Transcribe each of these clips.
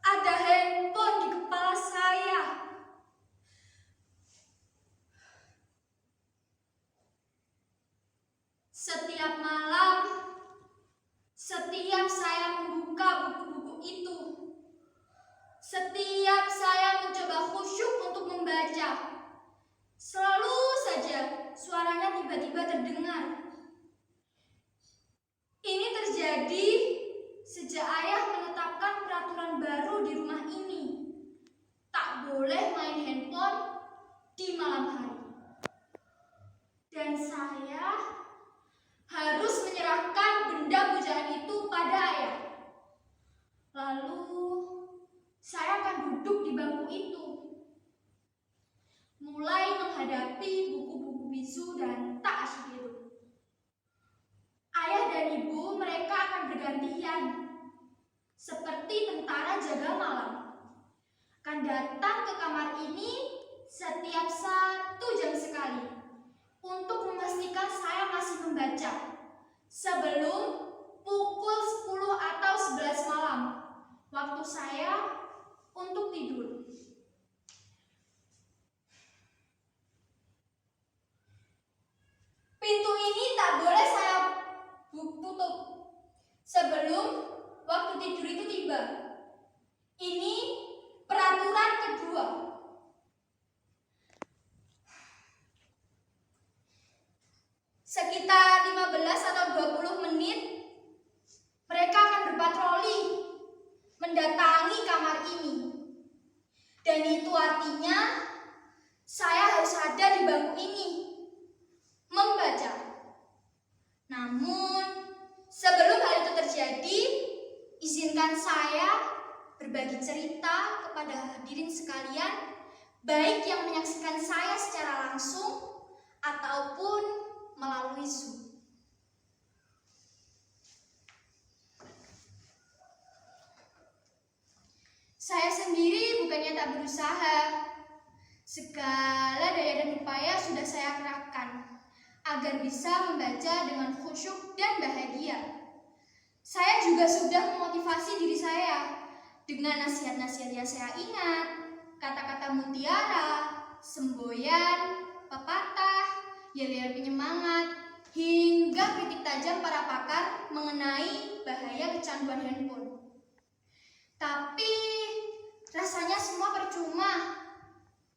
Ada handphone di kepala saya. Setiap malam, setiap saya membuka buku-buku itu, setiap saya mencoba khusyuk untuk membaca, selalu saja suaranya tiba-tiba terdengar. Ini terjadi sejak ayah menetapkan peraturan baru di rumah ini. Tak boleh main handphone di malam hari. Dan saya harus menyerahkan benda pujaan itu pada ayah. Lalu saya akan duduk di bangku itu, mulai menghadapi buku-buku bisu dan tak asyik itu. Ayah dan ibu mereka akan bergantian, seperti tentara jaga malam. Akan datang ke kamar ini setiap 1 jam sekali untuk memastikan saya masih membaca sebelum pukul 10 atau 11 malam, waktu saya untuk tidur. Pintu ini tak boleh saya tutup sebelum waktu tidur itu tiba. Ini peraturan kedua. Sekitar 15 atau 20 menit mereka akan berpatroli mendatangi kamar ini. Dan itu artinya saya harus ada di bangku ini membaca. Namun sebelum hal itu terjadi, izinkan saya berbagi cerita kepada hadirin sekalian, baik yang menyaksikan saya secara langsung ataupun melalui Zoom. Saya sendiri bukannya tak berusaha. Segala daya dan upaya sudah saya kerahkan agar bisa membaca dengan khusyuk dan bahagia. Saya juga sudah memotivasi diri saya dengan nasihat-nasihat yang saya ingat, kata-kata mutiara, semboyan, pepatah, yel-yel penyemangat, hingga kritik tajam para pakar mengenai bahaya kecanduan handphone. Tapi rasanya semua percuma,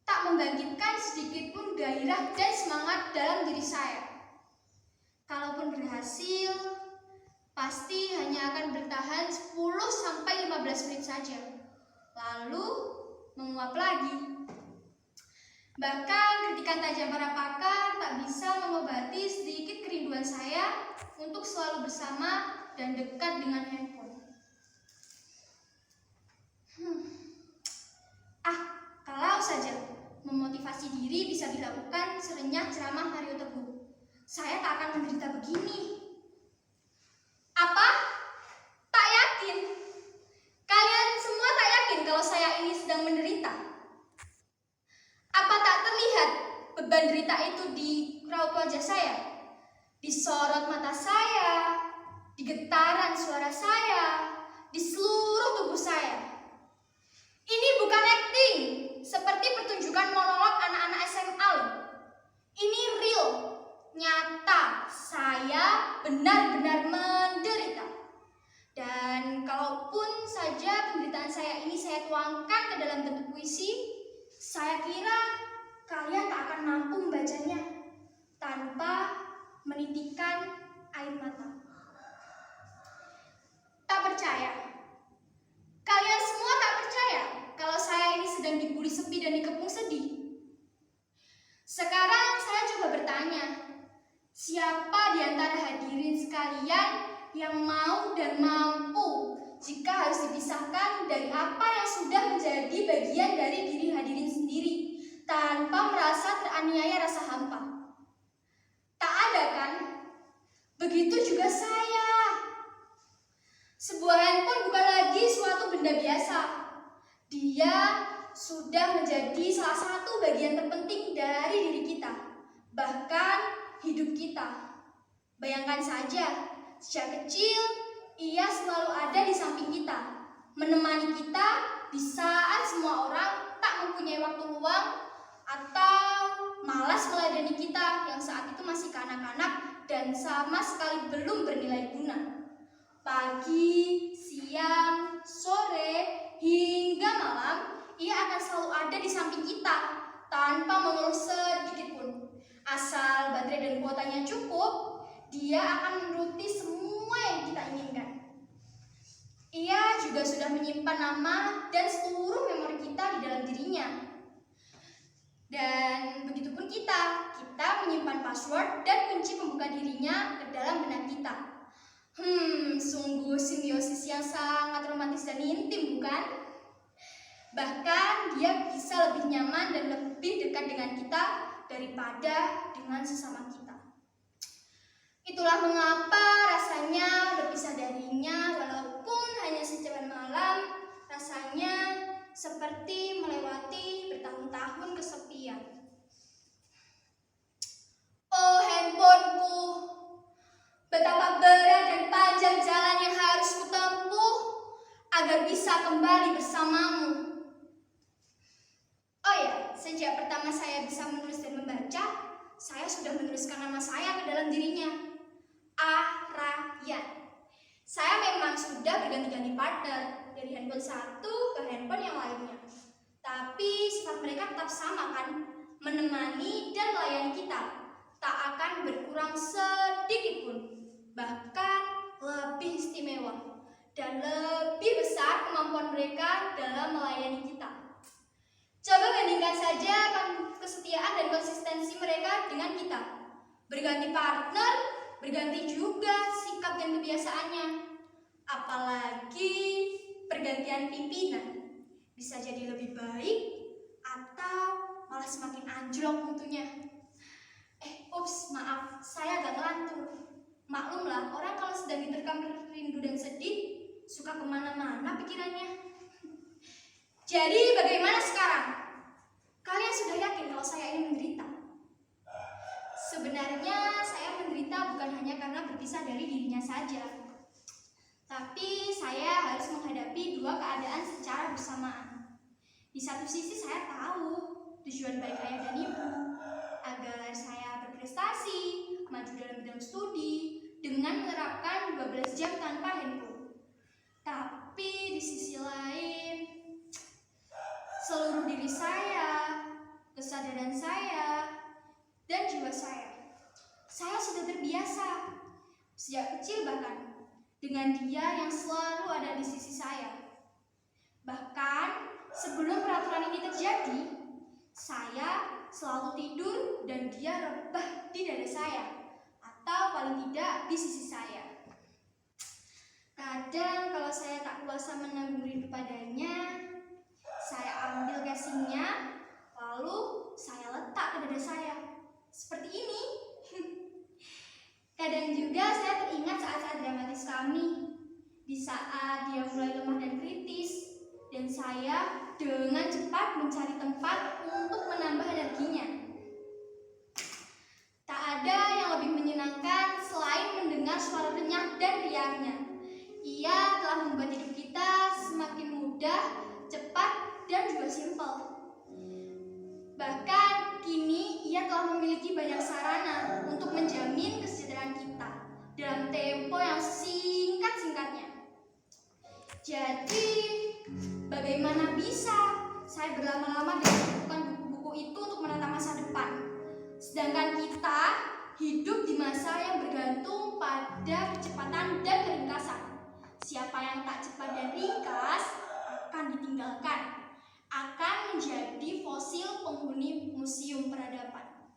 tak membangkitkan sedikit pun gairah dan semangat dalam diri saya. Kalaupun berhasil, pasti hanya akan bertahan 10-15 menit saja, lalu menguap lagi. Bahkan kritikan tajam para pakar tak bisa mengobati sedikit kerinduan saya untuk selalu bersama dan dekat dengan handphone. Kalau saja memotivasi diri bisa dilakukan serenyah ceramah Mario Teguh, saya tak akan menderita begini. Apa? Tak yakin? Kalian semua tak yakin kalau saya ini sedang menderita? Apa tak terlihat beban derita itu di raut wajah saya, di sorot mata saya, di getaran suara saya, di seluruh tubuh saya? Ini bukan acting, seperti pertunjukan monolog anak-anak SMA. Ini real, nyata. Saya benar-benar menderita. Dan kalaupun saja penderitaan saya ini saya tuangkan ke dalam bentuk puisi, saya kira kalian tak akan mampu membacanya tanpa menitikkan air mata. Tak percaya? Kalian semua tak percaya kalau saya ini sedang dibuli sepi dan dikepung sedih? saya coba bertanya, siapa di antara hadirin sekalian yang mau dan mampu jika harus dipisahkan dari apa yang sudah menjadi bagian dari diri hadirin sendiri tanpa merasa teraniaya rasa hampa? Tak ada kan? Begitu juga saya. Sebuah handphone bukan lagi suatu benda biasa. Dia sudah menjadi salah satu bagian terpenting dari diri kita, bahkan hidup kita. Bayangkan saja, sejak kecil ia selalu ada di samping kita, menemani kita di saat semua orang tak mempunyai waktu luang atau malas meladeni kita yang saat itu masih kanak-kanak dan sama sekali belum bernilai guna. Pagi, siang, sore, hingga malam, ia akan selalu ada di samping kita tanpa mengeluh sedikit pun. Asal baterai dan kuotanya cukup, dia akan menuruti semua yang kita inginkan. Ia juga sudah menyimpan nama dan seluruh memori kita di dalam dirinya. Dan begitupun kita menyimpan password dan kunci pembuka dirinya ke dalam benak kita. Sungguh simbiosis yang sangat romantis dan intim, bukan? Bahkan dia bisa lebih nyaman dan lebih dekat dengan kita daripada dengan sesama kita. Itulah mengapa rasanya berpisah darinya walaupun hanya sejam malam, rasanya seperti melewati bertahun-tahun kesepian. Oh handphoneku, betapa berat dan panjang jalan yang harus kutempuh agar bisa kembali bersamamu. Oh ya, sejak pertama saya bisa menulis dan membaca, saya sudah menuliskan nama saya ke dalam dirinya. Ryan. Saya memang sudah berganti-ganti partner dari handphone satu ke handphone yang lainnya. Tapi sifat mereka tetap sama kan? Menemani dan melayani kita. Tak akan berkurang sedikit pun. Bahkan lebih istimewa. Dan lebih besar kemampuan mereka dalam melayani kita. Coba bandingkan saja kesetiaan dan konsistensi mereka dengan kita. Berganti partner, berganti juga sikap dan kebiasaannya. Apalagi pergantian pimpinan. Bisa jadi lebih baik atau malah semakin anjlok mutunya. Maaf, saya agak ngelantur. Maklumlah, orang kalau sedang diterkam rindu dan sedih, suka kemana-mana pikirannya. Jadi bagaimana sekarang? Kalian sudah yakin kalau saya ini menderita? Sebenarnya saya menderita bukan hanya karena berpisah dari dirinya saja. Tapi saya harus menghadapi dua keadaan secara bersamaan. Di satu sisi saya tahu tujuan baik ayah dan ibu agar saya berprestasi, maju dalam bidang studi dengan menerapkan 12 jam tanpa handphone. Tapi di sisi lain, seluruh diri saya, kesadaran saya, dan jiwa saya sudah terbiasa sejak kecil bahkan dengan dia yang selalu ada di sisi saya. Bahkan sebelum peraturan ini terjadi, saya selalu tidur dan dia rebah di dada saya atau paling tidak di sisi saya. Kadang kalau saya tak kuasa menanggung rindu padanya, saya ambil casingnya lalu saya letak ke dada saya. Seperti ini. Kadang juga saya teringat saat-saat dramatis kami. Di saat dia mulai lemah dan kritis. Dan saya dengan cepat mencari tempat untuk menambah energinya. Tak ada yang lebih menyenangkan selain mendengar suara renyah dan riangnya. Ia telah membuat hidup kita semakin mudah, cepat, dan juga simpel. Bahkan kini ia telah memiliki banyak sarana untuk menjamin kesejahteraan kita dalam tempo yang singkat-singkatnya. Jadi, bagaimana bisa saya berlama-lama dengan membukukan buku-buku itu untuk menata masa depan? Sedangkan kita hidup di masa yang bergantung pada kecepatan dan keringkasan. Siapa yang tak cepat dan ringkas akan ditinggalkan, akan menjadi fosil penghuni museum peradaban.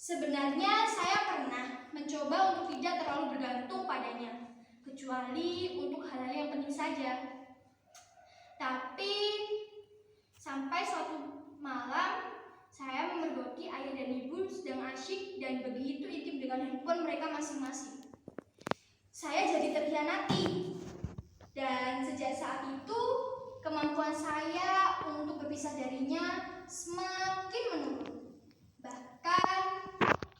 Sebenarnya saya pernah mencoba untuk tidak terlalu bergantung padanya, kecuali untuk hal-hal yang penting saja. Tapi sampai suatu malam saya memergoki ayah dan ibu sedang asyik dan begitu intim dengan handphone mereka masing-masing. Saya jadi terkhianati, dan sejak saat itu kemampuan saya untuk berpisah darinya semakin menurun. Bahkan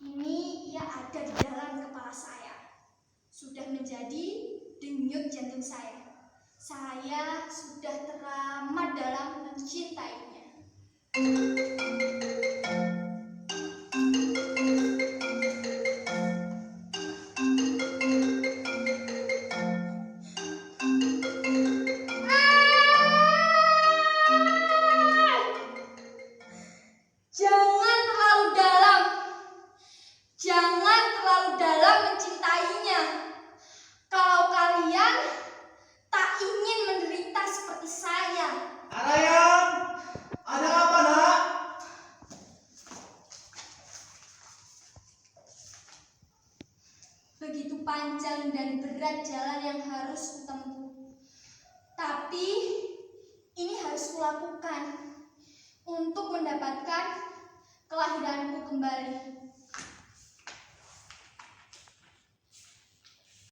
kini ia ada di dalam kepala saya, sudah menjadi denyut jantung saya. Saya sudah teramat dalam mencintainya. Jangan terlalu dalam. Jangan terlalu dalam mencintainya. Kalau kalian tak ingin menderita seperti saya. Arayam, ada apa nak? Begitu panjang dan berat jalan yang harus kutempuh. Tapi ini harus kulakukan untuk mendapatkan kelahiranku kembali.